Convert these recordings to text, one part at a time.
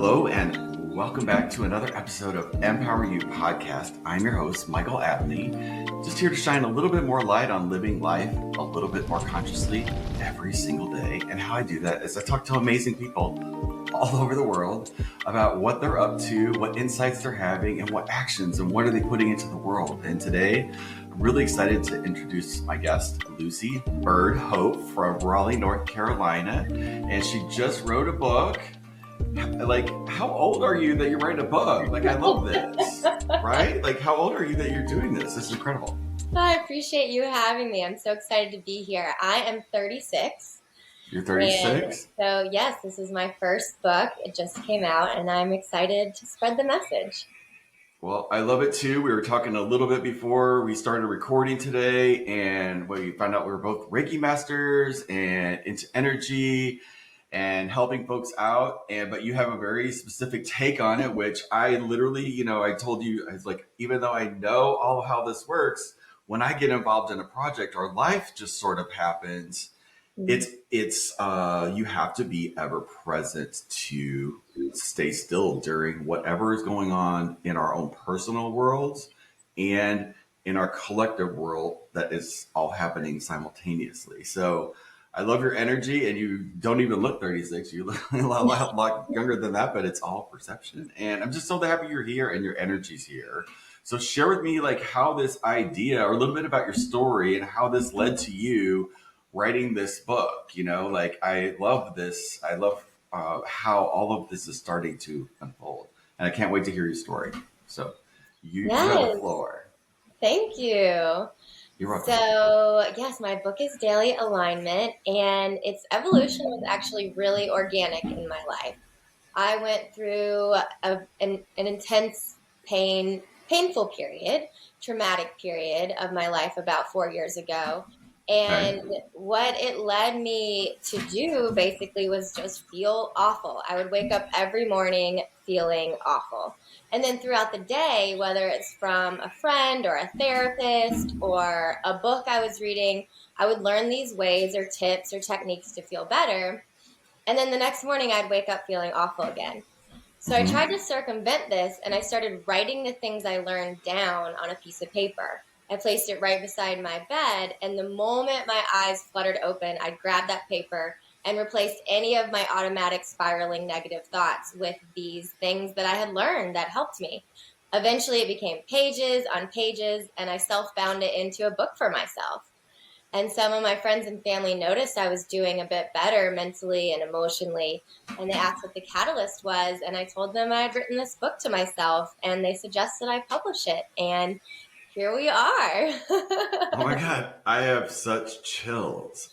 Hello and welcome back to another episode of Empower You podcast. I'm your host, Michael Abney, just here to shine a little bit more light on living life a little bit more consciously every single day. And how I do that is I talk to amazing people all over the world about what they're up to, what insights they're having, and what actions and what are they putting into the world. And today, I'm really excited to introduce my guest, Lucy Byrd Hope from Raleigh, North Carolina. And she just wrote a book. Like, how old are you that you're writing a book? Like, I love this, right? Like, how old are you that you're doing this? This is incredible. I appreciate you having me. I'm so excited to be here. I am 36. You're 36? So, yes, this is my first book. It just came out, and I'm excited to spread the message. Well, I love it too. We were talking a little bit before we started recording today, and we found out we were both Reiki masters and into energy and helping folks out. But you have a very specific take on it, which I literally, I told you, I was like, even though I know all how this works, when I get involved in a project or life just sort of happens, it's you have to be ever present to stay still during whatever is going on in our own personal worlds and in our collective world that is all happening simultaneously. So I love your energy, and you don't even look 36. You look a lot younger than that, but it's all perception. And I'm just so happy you're here and your energy's here. So share with me like how this idea, or a little bit about your story and how this led to you writing this book. Like I love this. I love how all of this is starting to unfold. And I can't wait to hear your story. So you have the floor. Thank you. You're welcome. So, yes, my book is Daily Alignment, and its evolution was actually really organic in my life. I went through an intense painful period, traumatic period of my life about 4 years ago. And what it led me to do basically was just feel awful. I would wake up every morning feeling awful. And then throughout the day, whether it's from a friend or a therapist or a book I was reading, I would learn these ways or tips or techniques to feel better. And then the next morning, I'd wake up feeling awful again. So I tried to circumvent this, and I started writing the things I learned down on a piece of paper. I placed it right beside my bed, and the moment my eyes fluttered open, I'd grab that paper and replaced any of my automatic spiraling negative thoughts with these things that I had learned that helped me. Eventually, it became pages on pages, and I self-bound it into a book for myself. And some of my friends and family noticed I was doing a bit better mentally and emotionally, and they asked what the catalyst was, and I told them I had written this book to myself, and they suggested I publish it, and here we are. Oh my God, I have such chills.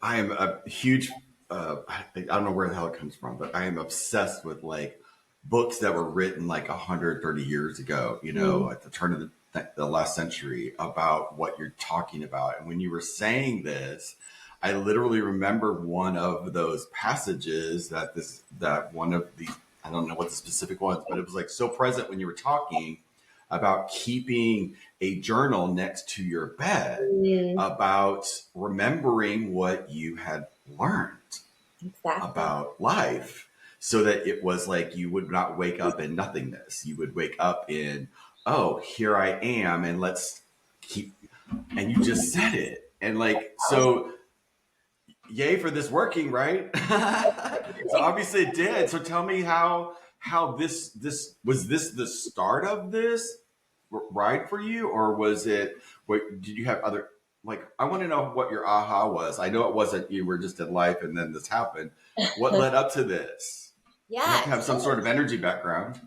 I am a huge, I don't know where the hell it comes from, but I am obsessed with like books that were written like 130 years ago, at the turn of the last century about what you're talking about. And when you were saying this, I literally remember one of those passages that one of the, I don't know what the specific was, but it was like so present when you were talking about keeping a journal next to your bed, about remembering what you had learned about life, so that it was like you would not wake up in nothingness. You would wake up in, oh, here I am, and let's keep, and you just said it. And like, so yay for this working, right? So obviously it did. So tell me how this was this the start of this ride for you, or was it, did you have other, like, I want to know what your aha was. I know it wasn't you were just in life and then this happened. What led up to this? Yeah, you have to have some sort of energy background.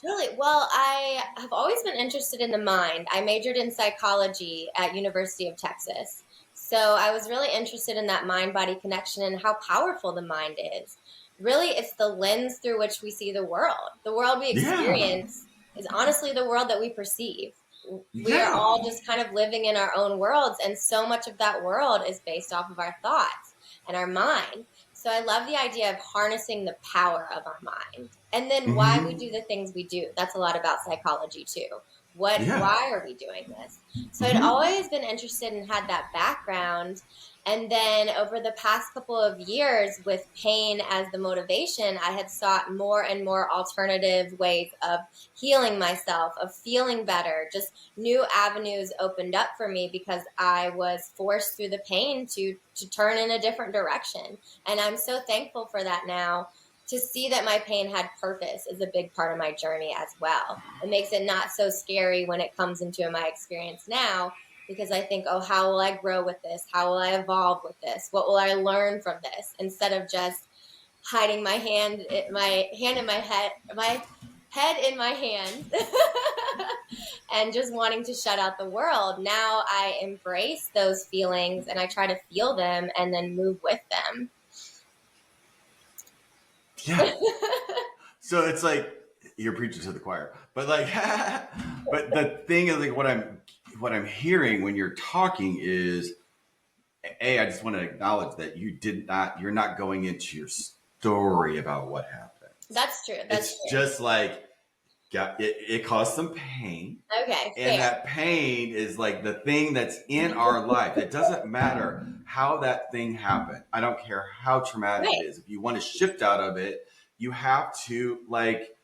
Really? Well, I have always been interested in the mind. I majored in psychology at University of Texas. So I was really interested in that mind-body connection and how powerful the mind is. Really, it's the lens through which we see the world. The world we experience is honestly the world that we perceive. We are all just kind of living in our own worlds, and so much of that world is based off of our thoughts and our mind. So I love the idea of harnessing the power of our mind. And then why we do the things we do. That's a lot about psychology too. Why are we doing this? So I'd always been interested and had that background. And then over the past couple of years, with pain as the motivation, I had sought more and more alternative ways of healing myself, of feeling better. Just new avenues opened up for me because I was forced through the pain to turn in a different direction. And I'm so thankful for that now. To see that my pain had purpose is a big part of my journey as well. It makes it not so scary when it comes into my experience now, because I think, oh, how will I grow with this? How will I evolve with this? What will I learn from this? Instead of just hiding my hand in my head in my hand and just wanting to shut out the world. Now I embrace those feelings and I try to feel them and then move with them. Yeah. So it's like you're preaching to the choir, but like, but the thing is, like, what I'm hearing when you're talking is, I just want to acknowledge that you're not going into your story about what happened. That's true. It's just like, yeah, it caused some pain. Okay. And that pain is like the thing that's in our life. It doesn't matter how that thing happened. I don't care how traumatic it is. If you want to shift out of it, you have to like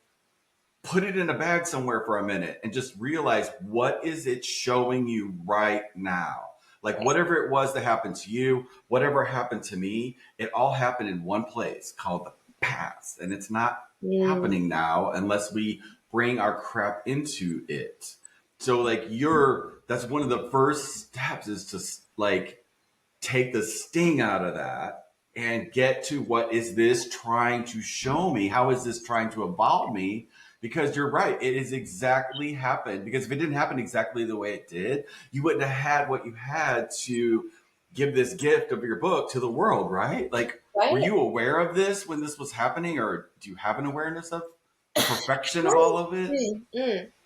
put it in a bag somewhere for a minute and just realize, what is it showing you right now? Like whatever it was that happened to you, whatever happened to me, it all happened in one place called the past. And it's not happening now unless we bring our crap into it. So like that's one of the first steps, is to like take the sting out of that and get to, what is this trying to show me? How is this trying to evolve me? Because you're right, it is exactly happened. Because if it didn't happen exactly the way it did, you wouldn't have had what you had to give this gift of your book to the world, right? Like, were you aware of this when this was happening, or do you have an awareness of the perfection of all of it?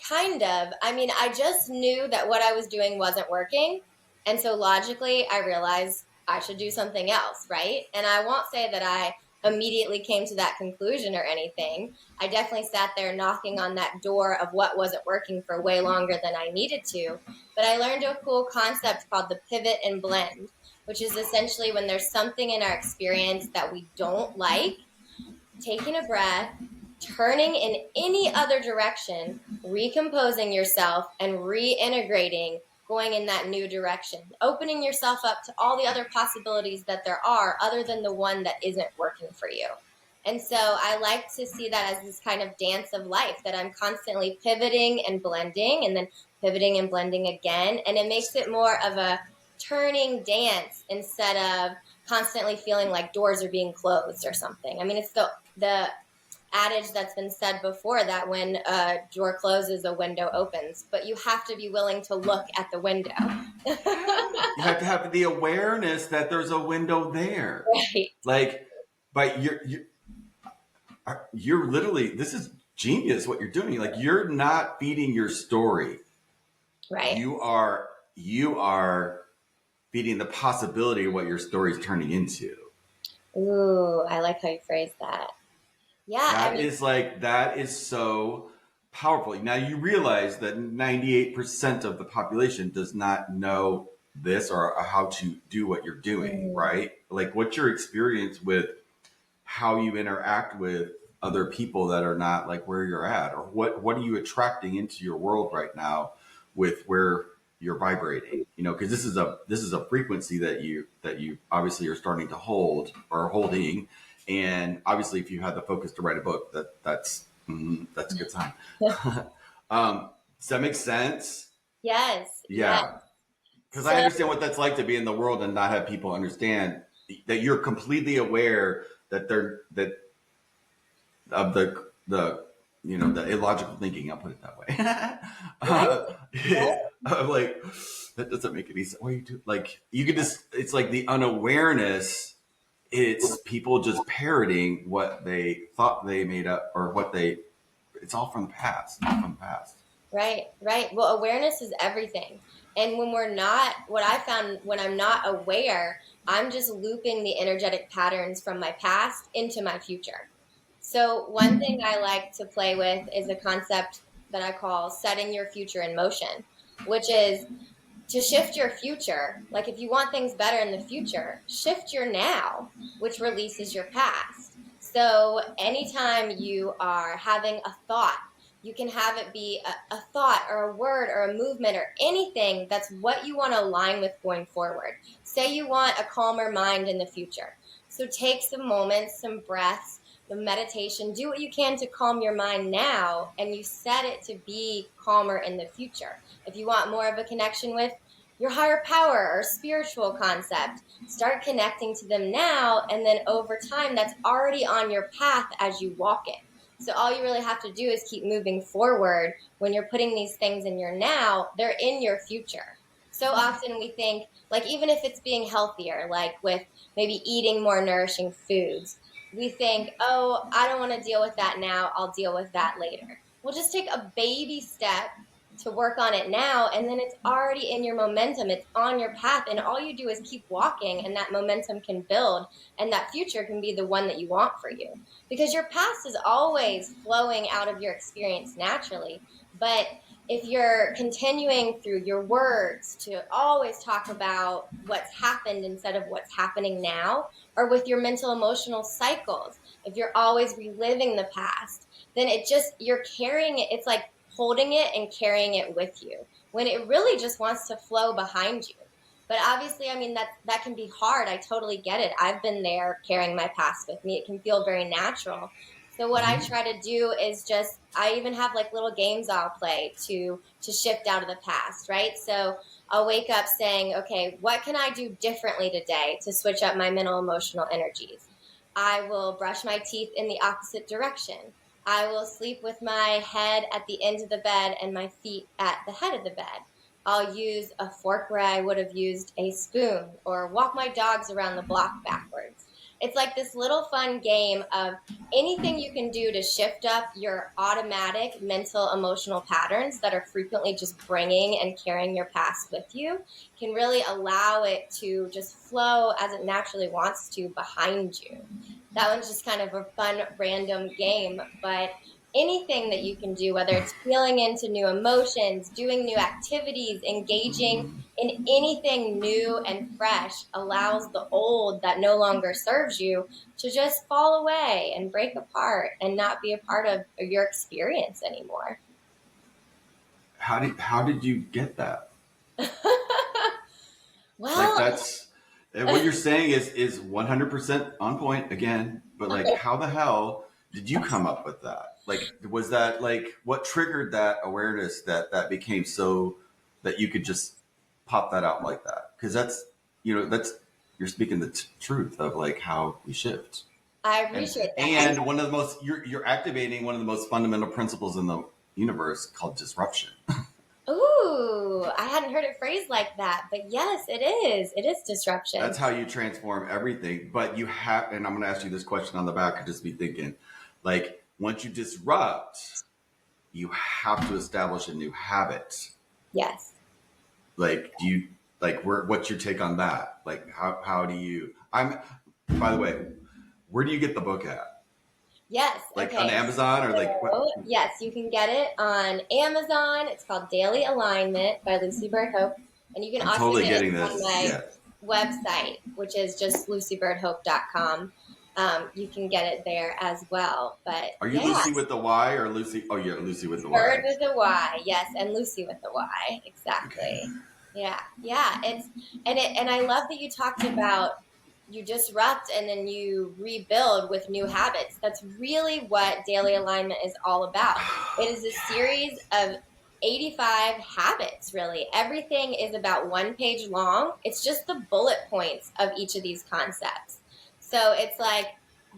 Kind of. I mean, I just knew that what I was doing wasn't working. And so logically, I realized I should do something else, right? And I won't say that I immediately came to that conclusion or anything. I definitely sat there knocking on that door of what wasn't working for way longer than I needed to. But I learned a cool concept called the pivot and blend, which is essentially when there's something in our experience that we don't like, taking a breath, turning in any other direction, recomposing yourself, and reintegrating, going in that new direction, opening yourself up to all the other possibilities that there are other than the one that isn't working for you. And so I like to see that as this kind of dance of life, that I'm constantly pivoting and blending and then pivoting and blending again. And it makes it more of a turning dance instead of constantly feeling like doors are being closed or something. I mean, it's the adage that's been said before, that when a door closes, a window opens, but you have to be willing to look at the window. You have to have the awareness that there's a window there. Right. Like, but you're literally, this is genius what you're doing. Like, you're not feeding your story. Right. You are feeding the possibility of what your story is turning into. Ooh, I like how you phrased that. Yeah. That is so powerful. Now you realize that 98% of the population does not know this or how to do what you're doing, right? Like, what's your experience with how you interact with other people that are not like where you're at, or what are you attracting into your world right now with where you're vibrating? You know, because this is a frequency that you obviously are starting to hold or holding. And obviously, if you had the focus to write a book, that's a good sign. Does that make sense? Yes. Yeah. Because I understand what that's like to be in the world and not have people understand that you're completely aware that of the illogical thinking. I'll put it that way. I'm like, that doesn't make any sense. What do you do? Like, you could just, it's like the unawareness. It's people just parroting what they thought they made up, or it's all from the past. Right. Well, awareness is everything. And what I found when I'm not aware, I'm just looping the energetic patterns from my past into my future. So one thing I like to play with is a concept that I call setting your future in motion, which is to shift your future, like if you want things better in the future, shift your now, which releases your past. So anytime you are having a thought, you can have it be a thought or a word or a movement or anything that's what you want to align with going forward. Say you want a calmer mind in the future. So take some moments, some breaths, the meditation, do what you can to calm your mind now, and you set it to be calmer in the future. If you want more of a connection with your higher power or spiritual concept, start connecting to them now, and then over time, that's already on your path as you walk it. So all you really have to do is keep moving forward. When you're putting these things in your now, they're in your future. So often we think, like, even if it's being healthier, like with maybe eating more nourishing foods, we think, oh, I don't want to deal with that now. I'll deal with that later. We'll just take a baby step to work on it now, and then it's already in your momentum. It's on your path, and all you do is keep walking, and that momentum can build, and that future can be the one that you want for you. Because your past is always flowing out of your experience naturally, but if you're continuing through your words to always talk about what's happened instead of what's happening now, or with your mental emotional cycles, if you're always reliving the past, then you're carrying it. It's like holding it and carrying it with you when it really just wants to flow behind you. But obviously, I mean, that can be hard. I totally get it. I've been there carrying my past with me. It can feel very natural. So what I try to do is I even have like little games I'll play to shift out of the past, right? So I'll wake up saying, okay, what can I do differently today to switch up my mental emotional energies? I will brush my teeth in the opposite direction. I will sleep with my head at the end of the bed and my feet at the head of the bed. I'll use a fork where I would have used a spoon, or walk my dogs around the block backwards. It's like this little fun game of anything you can do to shift up your automatic mental emotional patterns that are frequently just bringing and carrying your past with you can really allow it to just flow as it naturally wants to behind you. That one's just kind of a fun random game, but anything that you can do, whether it's feeling into new emotions, doing new activities, engaging in anything new and fresh, allows the old that no longer serves you to just fall away and break apart and not be a part of your experience anymore. How did you get that? Like, Well, that's what you're saying is 100% on point again, but like, how the hell did you come up with that? Like, was that like what triggered that awareness that became so that you could just pop that out like that? Because that's you're speaking the truth of like how we shift. I and appreciate that. and one of the most you're activating one of the most fundamental principles in the universe called disruption. Ooh, I hadn't heard it phrased like that, but yes, it is. It is disruption. That's how you transform everything. But you have, and I'm going to ask you this question on the back. I just be thinking, like, once you disrupt, you have to establish a new habit. Yes. Like, what's your take on that? Like, how do you, by the way, where do you get the book at? Yes. Like Okay. on Amazon or like what? Yes, you can get it on Amazon. It's called Daily Alignment by Lucy Byrd Hope. And you can I'm also totally get getting it on this. my Yeah. website, which is just lucybirdhope.com. You can get it there as well. But Are you yeah, Lucy with the Y or Lucy? Oh, yeah, Lucy with the Bird Y. with a Y. Yes, and Lucy with a Y. Okay. Exactly. Yeah. Yeah. And I love that you talked about you disrupt and then you rebuild with new habits. That's really what daily alignment is all about. It is a series of 85 habits, really. Everything is about one page long. It's just the bullet points of each of these concepts. So it's like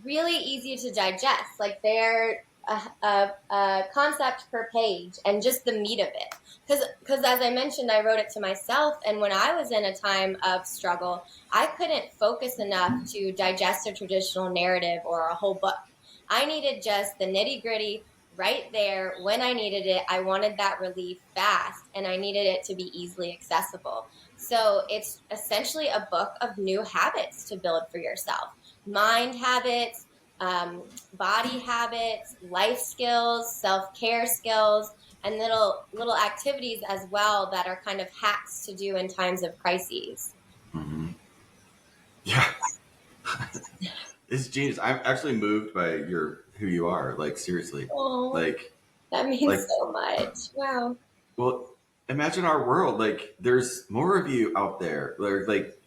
really easy to digest. Like they're a concept per page and just the meat of it. Because as I mentioned, I wrote it to myself. And when I was in a time of struggle, I couldn't focus enough to digest a traditional narrative or a whole book. I needed just the nitty gritty right there when I needed it. I wanted that relief fast and I needed it to be easily accessible. So it's essentially a book of new habits to build for yourself. Mind habits, body habits, life skills, self-care skills, and little activities as well that are kind of hacks to do in times of crises. Mm-hmm. Yeah. It's genius. I'm actually moved by who you are. Like seriously. Oh, Like that means like so much. Wow. well, imagine our world. Like there's more of you out there. Like,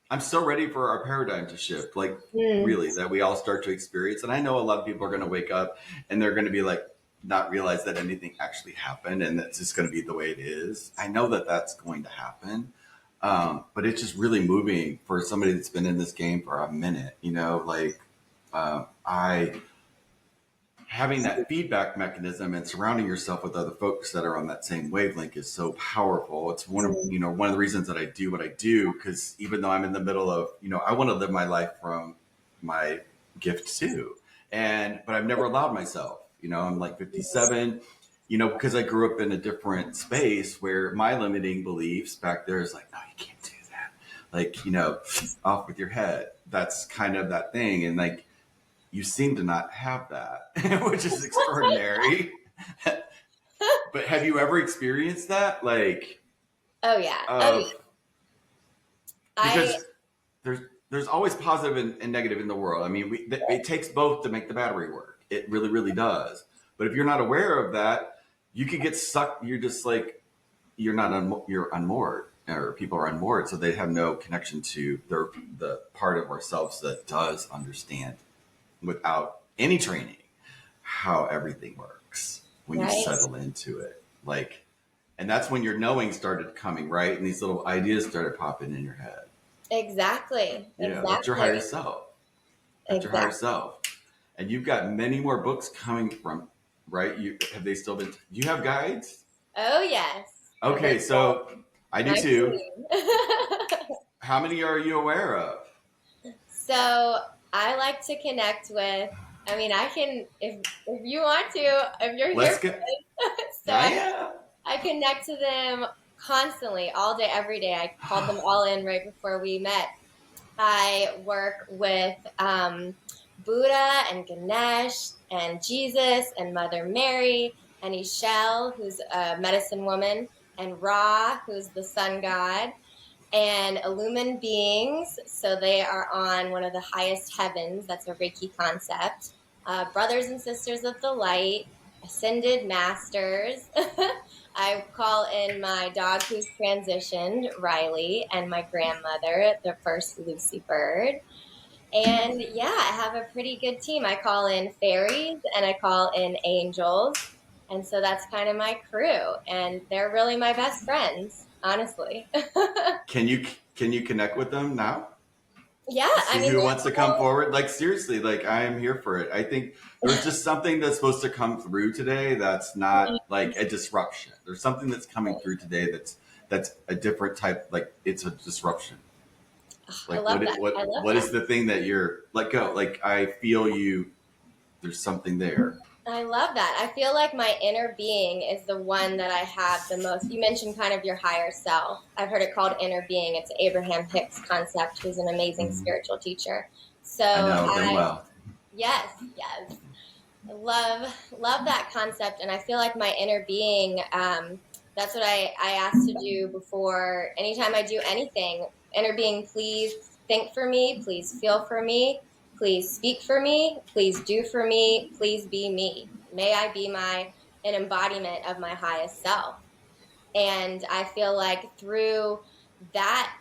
I'm so ready for our paradigm to shift. Like Mm, really that we all start to experience. And I know a lot of people are gonna wake up and they're gonna be like not realize that anything actually happened and that's just gonna be the way it is. I know that that's going to happen. But it's just really moving for somebody that's been in this game for a minute, like I having that feedback mechanism and surrounding yourself with other folks that are on that same wavelength is so powerful. It's mm, one of the reasons that I do what I do, because even though I'm in the middle of, I want to live my life from my gift too. But I've never allowed myself, I'm like 57, because I grew up in a different space where my limiting beliefs back there is like, no, you can't do that. Like, off with your head. That's kind of that thing. And like, you seem to not have that, which is extraordinary. But have you ever experienced that? Like, oh yeah. Oh yeah. of I because there's always positive and negative in the world. I mean, it takes both to make the battery work. It really, really does. But if you're not aware of that, you could get sucked. You're just like you're unmoored, or people are unmoored, so they have no connection to the part of ourselves that does understand without any training how everything works when you right. settle into it. Like, and that's when your knowing started coming, right? And these little ideas started popping in your head. Exactly. Yeah, that's your higher Exactly. self. That's your higher Exactly. self. And you've got many more books coming from, right? Have they still been? Do you have guides? Oh yes. Okay, so I do My too. queen. How many are you aware of? So I like to connect with. I mean, I can if you want to, if you're here Let's for get. this. So Yeah. I connect to them constantly, all day, every day. I called them all in right before we met. I work with Buddha and Ganesh and Jesus and Mother Mary and Ishel, who's a medicine woman, and Ra, who's the sun god, and illumined beings. So they are on one of the highest heavens. That's a Reiki concept. Brothers and sisters of the light, ascended masters. I call in my dog who's transitioned, Riley, and my grandmother, the first Lucy Byrd. And yeah, I have a pretty good team. I call in fairies and I call in angels. And so that's kind of my crew. And they're really my best friends, honestly. Can you connect with them now? Yeah, I See mean, who wants to come forward. Like seriously, like I am here for it. I think there's just something that's supposed to come through today that's not like a disruption. There's something that's coming through today that's a different type. Like it's a disruption. I Like love that. I love what that. is the thing that you're let go? Like I feel you. There's something there. I love that. I feel like my inner being is the one that I have the most. You mentioned kind of your higher self. I've heard it called inner being. It's Abraham Hicks concept, who's an amazing Mhm. spiritual teacher. So I know them well. yes, yes. Love that concept, and I feel like my inner being, that's what I ask to do before anytime I do anything. Inner being, please think for me, please feel for me, please speak for me, please do for me, please be me. May I be an embodiment of my highest self. And I feel like through that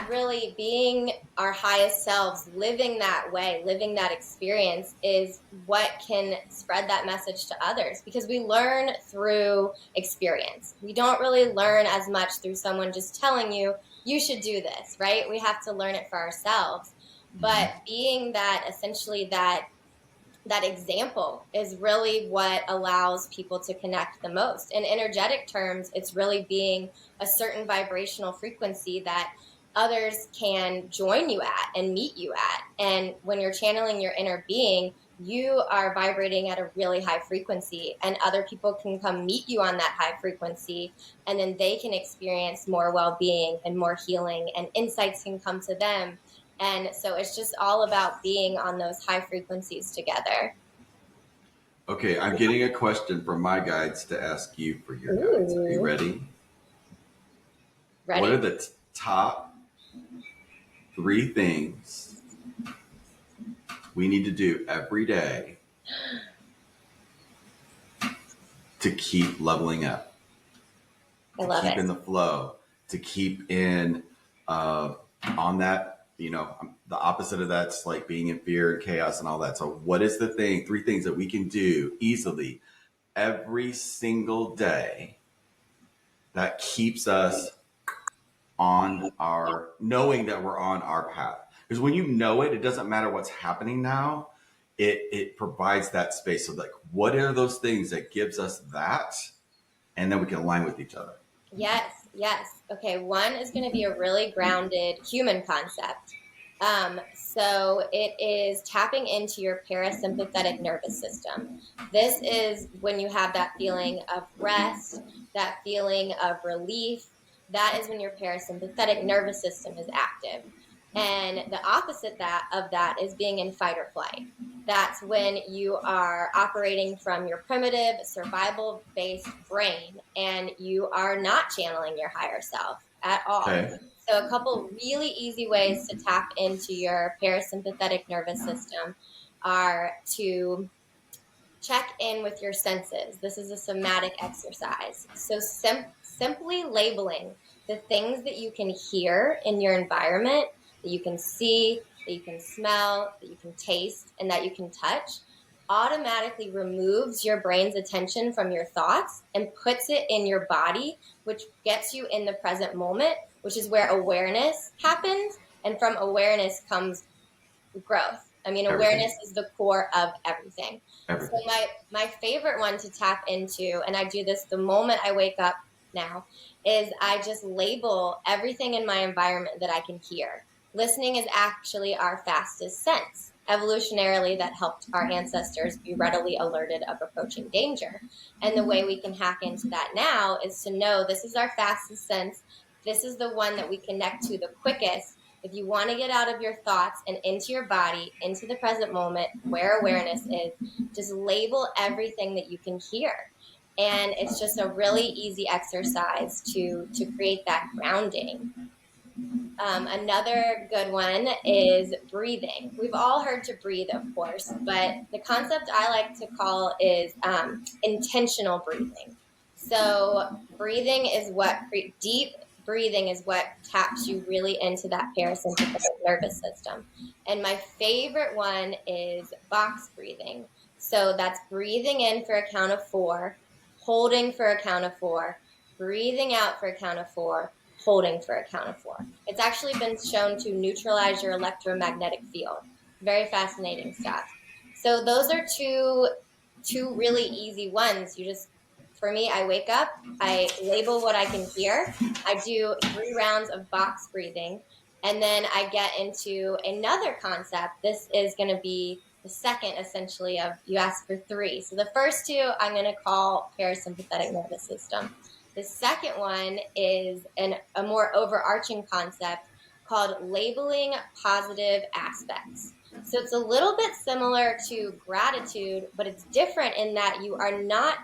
really being our highest selves, living that way, living that experience is what can spread that message to others, because we learn through experience. We don't really learn as much through someone just telling you you should do this, right? We have to learn it for ourselves. Hmm. But being that, essentially, that example is really what allows people to connect the most. In energetic terms, it's really being a certain vibrational frequency that others can join you at and meet you at. And when you're channeling your inner being, you are vibrating at a really high frequency, and other people can come meet you on that high frequency, and then they can experience more well being and more healing, and insights can come to them. And so it's just all about being on those high frequencies together. Okay, I'm getting a question from my guides to ask you for your guides. Are you Ooh. ready? What are Ready? the top 3 things we need to do every day to keep leveling up, I to love keep it. in the flow, to keep in on that, the opposite of that's like being in fear and chaos and all that. So what is the 3 things that we can do easily every single day that keeps us on our, knowing that we're on our path? Because when you know it, it doesn't matter what's happening now. It provides that space. So like, what are those things that gives us that? And then we can align with each other. Yes, yes. Okay, one is going to be a really grounded human concept. So it is tapping into your parasympathetic nervous system. This is when you have that feeling of rest, that feeling of relief. That is when your parasympathetic nervous system is active. And the opposite of that is being in fight or flight. That's when you are operating from your primitive survival based brain and you are not channeling your higher self at all. Okay. So, a couple really easy ways to tap into your parasympathetic nervous system are to check in with your senses. This is a somatic exercise. So, simply labeling the things that you can hear in your environment, that you can see, that you can smell, that you can taste, and that you can touch automatically removes your brain's attention from your thoughts and puts it in your body, which gets you in the present moment, which is where awareness happens. And from awareness comes growth. I mean, Everything. awareness is the core of everything. So Everything. my favorite one to tap into, and I do this the moment I wake up now, is I just label everything in my environment that I can hear. Listening is actually our fastest sense. Evolutionarily, that helped our ancestors be readily alerted of approaching danger. And the way we can hack into that now is to know this is our fastest sense. This is the one that we connect to the quickest. If you want to get out of your thoughts and into your body, into the present moment, where awareness is, just label everything that you can hear. And it's just a really easy exercise to create that grounding. Another good one is breathing. We've all heard to breathe, of course, but the concept I like to call is intentional breathing. So breathing is deep breathing is what taps you really into that parasympathetic nervous system. And my favorite one is box breathing. So that's breathing in for a count of 4, holding for a count of 4, breathing out for a count of 4, holding for a count of 4. It's actually been shown to neutralize your electromagnetic field. Very fascinating stuff. So those are two really easy ones. For me, I wake up, I label what I can hear, I do 3 rounds of box breathing, and then I get into another concept. This is going to be the second, essentially, of you asked for 3. So the first 2 I'm going to call parasympathetic nervous system. The second one is a more overarching concept called labeling positive aspects. So it's a little bit similar to gratitude, but it's different in that you are not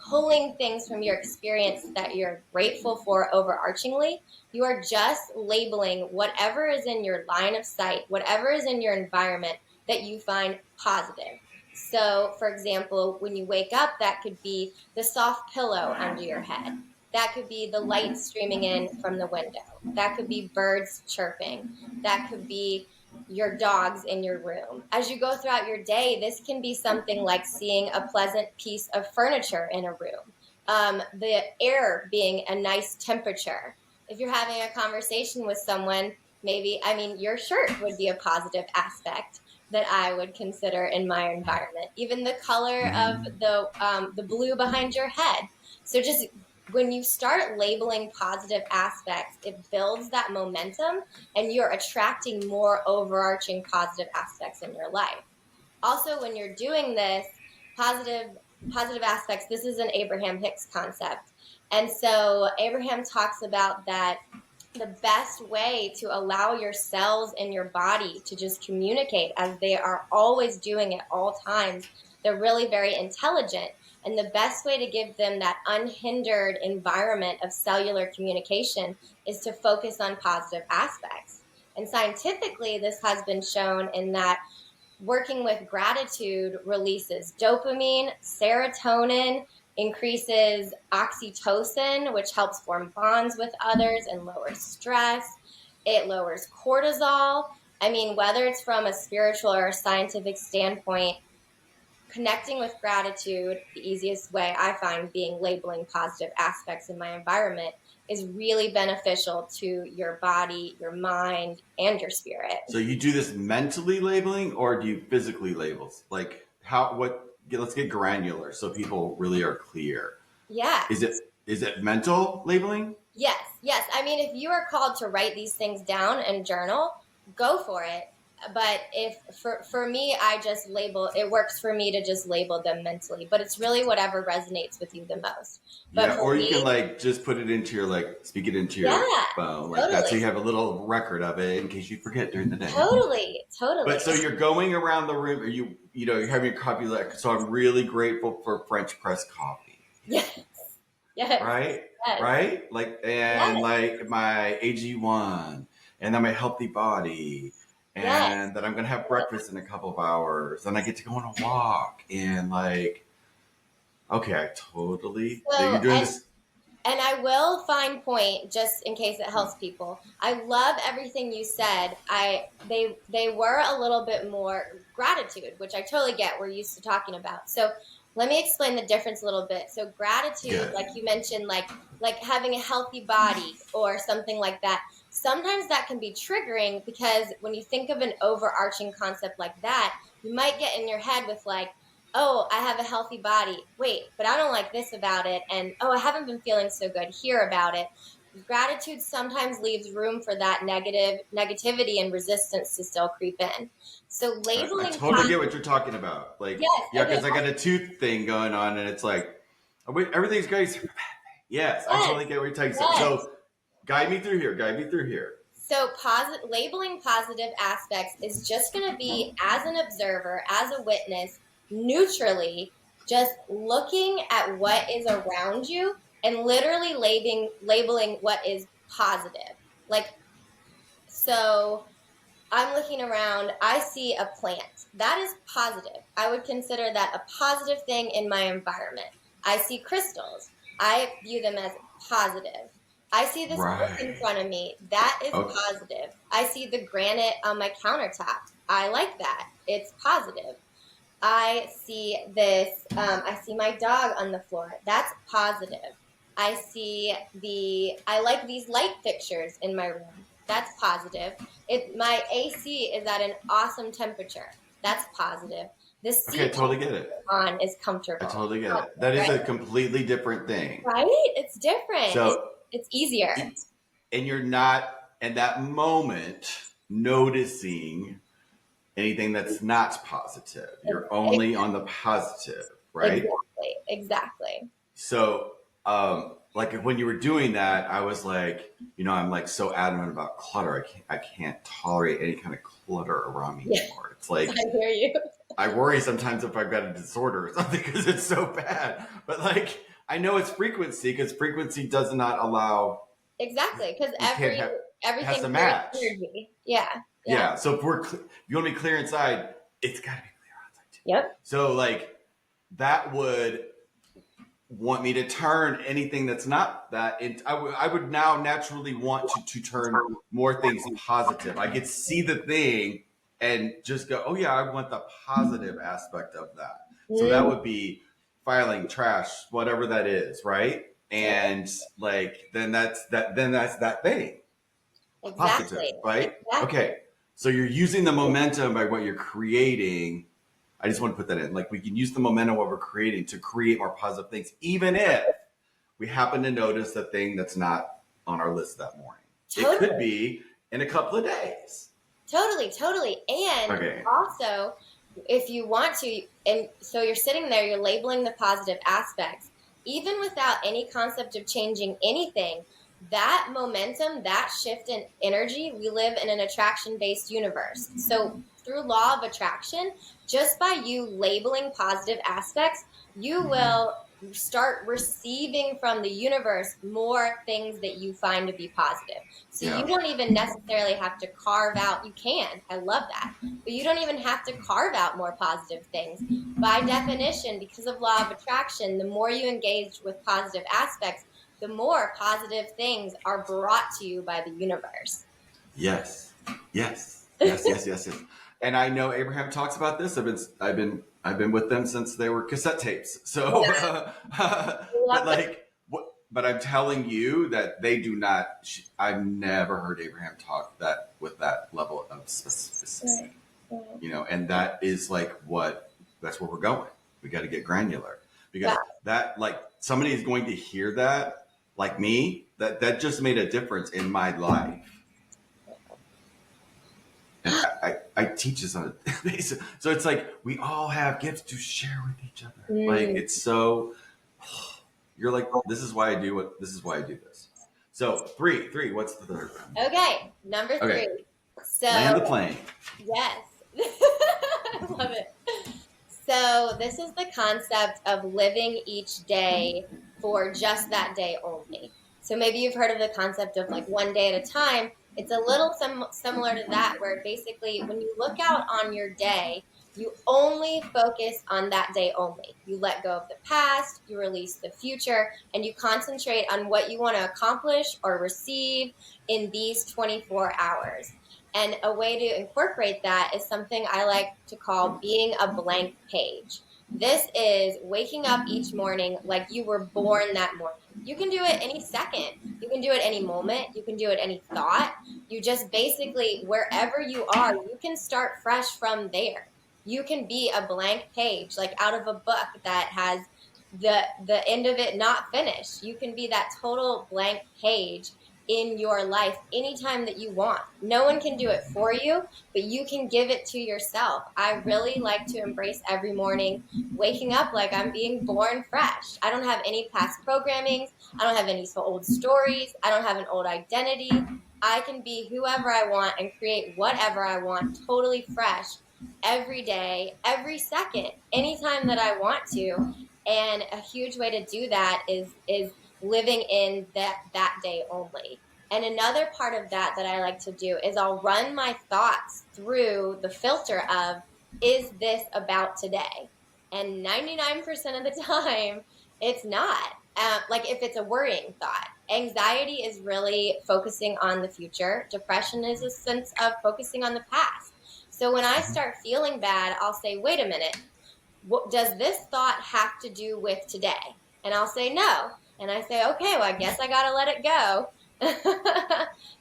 pulling things from your experience that you're grateful for overarchingly. You are just labeling whatever is in your line of sight, whatever is in your environment that you find positive. So, for example, when you wake up, that could be the soft pillow under your head. That could be the light streaming in from the window. That could be birds chirping. That could be your dogs in your room. As you go throughout your day, this can be something like seeing a pleasant piece of furniture in a room, the air being a nice temperature. If you're having a conversation with someone, your shirt would be a positive aspect that I would consider in my environment. Even the color of the blue behind your head. So just when you start labeling positive aspects, it builds that momentum and you're attracting more overarching positive aspects in your life. Also, when you're doing this, positive aspects, this is an Abraham Hicks concept. And so Abraham talks about that the best way to allow your cells in your body to just communicate, as they are always doing at all times. They're really very intelligent. And the best way to give them that unhindered environment of cellular communication is to focus on positive aspects. And scientifically, this has been shown in that working with gratitude releases dopamine, serotonin, increases oxytocin, which helps form bonds with others and lowers stress. It lowers cortisol. I mean, whether it's from a spiritual or a scientific standpoint, connecting with gratitude, the easiest way I find being labeling positive aspects in my environment, is really beneficial to your body, your mind, and your spirit. So you do this mentally labeling, or do you physically labels? Like how? What? Let's get granular so people really are clear. Yeah. Is it mental labeling? Yes. Yes. I mean, if you are called to write these things down and journal, go for it. But if for me, I just label, it works for me to just label them mentally, but it's really whatever resonates with you the most. But Yeah, or you can like just put it into your, like, speak it into your phone like that, so you have a little record of it in case you forget during the day. Totally. But so you're going around the room, or you're having your coffee, like, so I'm really grateful for French press coffee. Yes. Yes. Right? Yes. Right? Like, and like my AG1, and then my healthy body, and that I'm going to have breakfast in a couple of hours, and I get to go on a walk, and like, okay, I totally, so you're doing this. And I will fine point, just in case it helps people. I love everything you said. They were a little bit more gratitude, which I totally get. We're used to talking about. So let me explain the difference a little bit. So gratitude, like you mentioned, like having a healthy body or something like that. Sometimes that can be triggering, because when you think of an overarching concept like that, you might get in your head with like, oh, I have a healthy body. Wait, but I don't like this about it. And, oh, I haven't been feeling so good here about it. Gratitude sometimes leaves room for that negativity and resistance to still creep in. So labeling. I totally get what you're talking about. Like, yeah, because I got a tooth thing going on, and it's like, everything's great. Yes, I totally get what you're talking about. So guide me through here. So labeling positive aspects is just going to be, as an observer, as a witness, neutrally, just looking at what is around you and literally labeling what is positive. Like, so I'm looking around, I see a plant. That is positive. I would consider that a positive thing in my environment. I see crystals. I view them as positive. I see this book in front of me. That is positive. I see the granite on my countertop. I like that. It's positive. I see this, I see my dog on the floor. That's positive. I like these light fixtures in my room. That's positive. My AC is at an awesome temperature. That's positive. The seat I totally get it. On is comfortable. I totally get it. That is a completely different thing. Right? It's different. So it's easier. And you're not, in that moment, noticing anything that's not positive. You're only on the positive, right? Exactly. So, like when you were doing that, I was like, I'm like so adamant about clutter. I can't tolerate any kind of clutter around me anymore. It's like, I hear you. I worry sometimes if I've got a disorder or something, because it's so bad. But like, I know it's frequency, because frequency does not allow. Exactly, because everything has to match. Energy. Yeah. Yeah. So if you want to be clear inside, it's got to be clear outside too. Yep. So like, that would want me to turn anything that's not that. I would now naturally want to turn more things positive. I could see the thing and just go, oh yeah, I want the positive aspect of that. So that would be filing trash, whatever that is, right? And like, then that's that thing. Exactly. Positive, right? Exactly. Okay. So you're using the momentum by what you're creating. I just want to put that in. Like, we can use the momentum of what we're creating to create more positive things, even if we happen to notice the thing that's not on our list that morning. Totally. It could be in a couple of days. Totally. And also, if you want to, and so you're sitting there, you're labeling the positive aspects, even without any concept of changing anything, that momentum, that shift in energy, we live in an attraction-based universe. So through law of attraction, just by you labeling positive aspects, you will start receiving from the universe more things that you find to be positive. So you Yeah. don't even necessarily have to carve out, you can, I love that, but you don't even have to carve out more positive things. By definition, because of law of attraction, the more you engage with positive aspects, the more positive things are brought to you by the universe. Yes. Yes. Yes. Yes. Yes. Yes. And I know Abraham talks about this. I've been with them since they were cassette tapes. So, Yeah, but like, what? But I'm telling you that they do not. I've never heard Abraham talk that with that level of specificity. And that is like what. That's where we're going. We got to get granular because yeah. that, like, somebody is going to hear that, like me. That just made a difference in my life. And I teach this on a basis. So it's like we all have gifts to share with each other. Like Mm. it's so you're like, this is why I do this. So three, what's the third one? Okay, number Okay. 3. Land the So, plane. yes. I love it. So, this is the concept of living each day for just that day only. So, maybe you've heard of the concept of like one day at a time. It's a little similar to that, where basically when you look out on your day, you only focus on that day only. You let go of the past, you release the future, and you concentrate on what you want to accomplish or receive in these 24 hours. And a way to incorporate that is something I like to call being a blank page. This is waking up each morning like you were born that morning. You can do it any second. You can do it any moment. You can do it any thought. You just basically, wherever you are, you can start fresh from there. You can be a blank page, like out of a book that has the end of it not finished. You can be that total blank page in your life anytime that you want. No one can do it for you, but you can give it to yourself. I really like to embrace every morning waking up like I'm being born fresh. I don't have any past programmings. I don't have any old stories. I don't have an old identity. I can be whoever I want and create whatever I want totally fresh every day, every second, anytime that I want to. And a huge way to do that is living in that day only. And another part of that I like to do is I'll run my thoughts through the filter of, is this about today? And 99% of the time, it's not. Like if it's a worrying thought, anxiety is really focusing on the future. Depression is a sense of focusing on the past. So when I start feeling bad, I'll say, wait a minute, what does this thought have to do with today? And I'll say no. And I say, okay, well, I guess I got to let it go.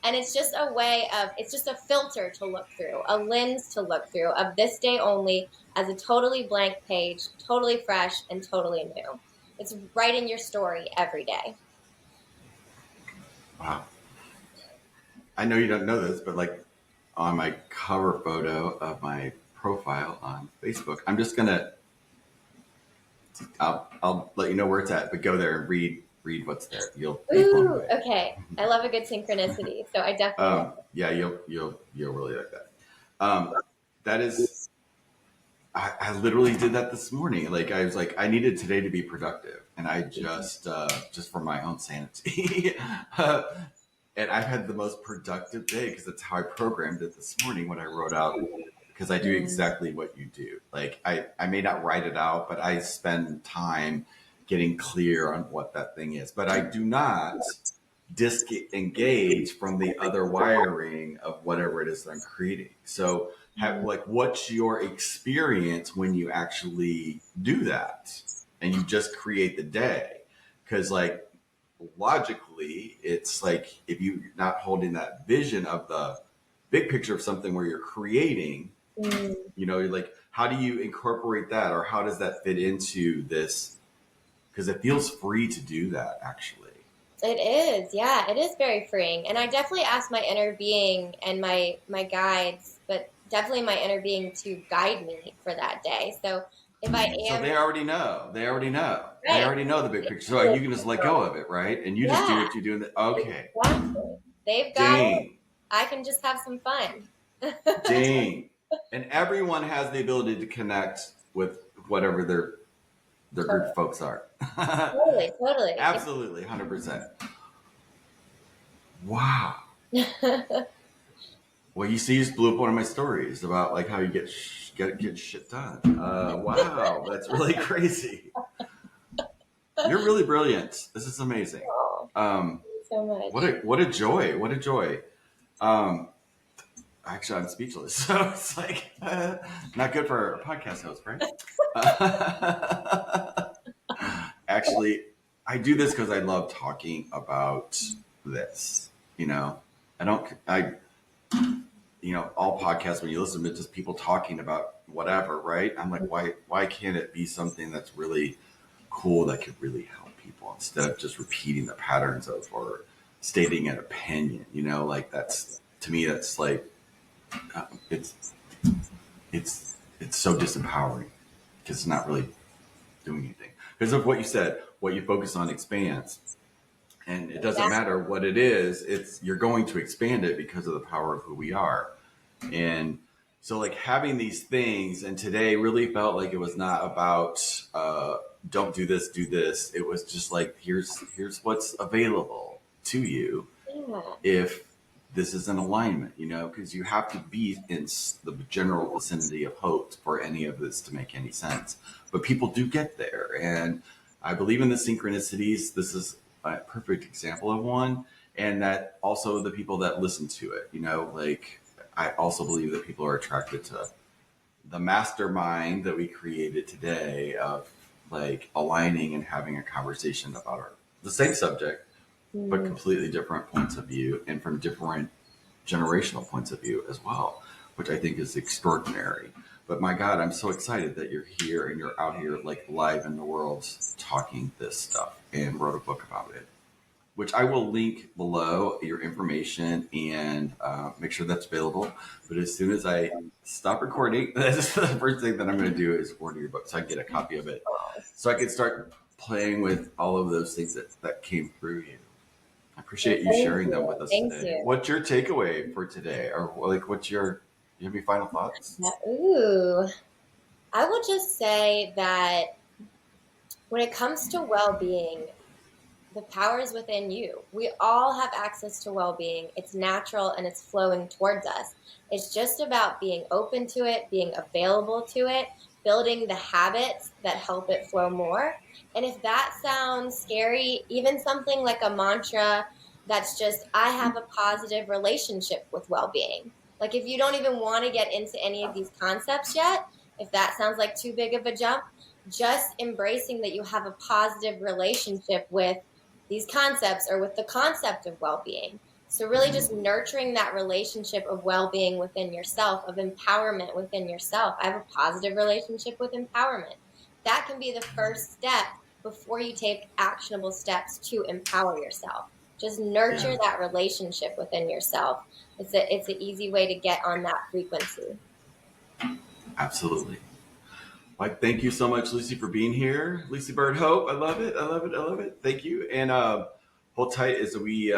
And it's just a way of, it's just a filter to look through, a lens to look through of this day only as a totally blank page, totally fresh and totally new. It's writing your story every day. Wow. I know you don't know this, but like on my cover photo of my profile on Facebook, I'll let you know where it's at, but go there and read what's there. You'll be blown Ooh, away. okay. I love a good synchronicity, so I definitely. Yeah, you'll really like that. That is, I literally did that this morning. Like I was like, I needed today to be productive, and I just for my own sanity. And I've had the most productive day because that's how I programmed it this morning when I wrote out. Because I do exactly what you do. Like I may not write it out, but I spend time getting clear on what that thing is. But I do not disengage from the other wiring of whatever it is that I'm creating. So like what's your experience when you actually do that and you just create the day? Because like logically, it's like if you're not holding that vision of the big picture of something where you're creating, you're like, how do you incorporate that, or how does that fit into this? Because it feels free to do that, actually. It is, yeah, it is very freeing. And I definitely ask my inner being and my guides, but definitely my inner being to guide me for that day. So if I So am they already know. They already know. They right, already know the big picture. So you can just let go of it, right? And you just do yeah, what you do. Okay. exactly. They've got it. Dang. I can just have some fun. Dang. And everyone has the ability to connect with whatever their group of folks are. Totally, totally. Absolutely, 100%. Wow. Well, you see, you just blew up one of my stories about like how you get shit done. Wow, that's really crazy. You're really brilliant. This is amazing. Oh, Um, so much. what a joy. What a joy. Um, actually, I'm speechless. So it's like not good for a podcast host, right? Actually, I do this because I love talking about this. You know, all podcasts, when you listen to just people talking about whatever, right? I'm like, why can't it be something that's really cool that could really help people instead of just repeating the patterns of or stating an opinion? Like that's, to me, that's like it's it's so disempowering because it's not really doing anything. Because of what you said, what you focus on expands. And it doesn't matter what it is, you're going to expand it because of the power of who we are. And so like having these things, and today really felt like it was not about don't do this, do this. It was just like here's what's available to you Yeah. if this is in alignment, because you have to be in the general vicinity of hope for any of this to make any sense. But people do get there. And I believe in the synchronicities. This is a perfect example of one. And that also the people that listen to it, like I also believe that people are attracted to the mastermind that we created today of like aligning and having a conversation about the same subject, but completely different points of view and from different generational points of view as well, which I think is extraordinary. But my God, I'm so excited that you're here and you're out here like live in the world talking this stuff and wrote a book about it, which I will link below your information and make sure that's available. But as soon as I stop recording, that's the first thing that I'm going to do is order your book so I can get a copy of it, so I can start playing with all of those things that came through you. I appreciate you sharing them with us today. What's your takeaway for today? Or like, you have any final thoughts? Ooh, I will just say that when it comes to well-being, the power is within you. We all have access to well-being. It's natural and it's flowing towards us. It's just about being open to it, being available to it, building the habits that help it flow more. And if that sounds scary, even something like a mantra that's just, I have a positive relationship with well-being. Like if you don't even want to get into any of these concepts yet, if that sounds like too big of a jump, just embracing that you have a positive relationship with these concepts or with the concept of well-being. So really just nurturing that relationship of well-being within yourself, of empowerment within yourself. I have a positive relationship with empowerment. That can be the first step before you take actionable steps to empower yourself. Just nurture that relationship within yourself. It's an easy way to get on that frequency. Absolutely. Like, thank you so much, Lucy, for being here. Lucy Byrd Hope. I love it. I love it. I love it. Thank you. And hold tight as we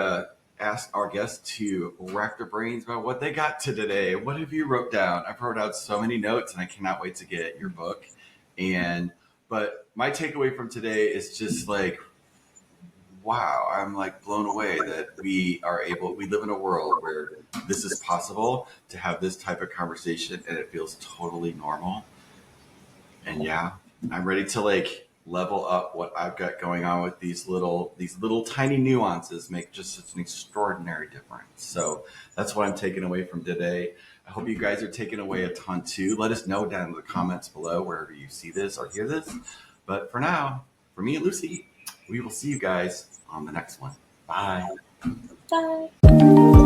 ask our guests to rack their brains about what they got to today. What have you wrote down? I've wrote out so many notes and I cannot wait to get your book. But my takeaway from today is just like, wow, I'm like blown away that we live in a world where this is possible to have this type of conversation and it feels totally normal. And yeah, I'm ready to like level up what I've got going on with these little tiny nuances make just such an extraordinary difference. So that's what I'm taking away from today. I hope you guys are taking away a ton too. Let us know down in the comments below wherever you see this or hear this. But for now, for me and Lucy, we will see you guys on the next one. Bye. Bye.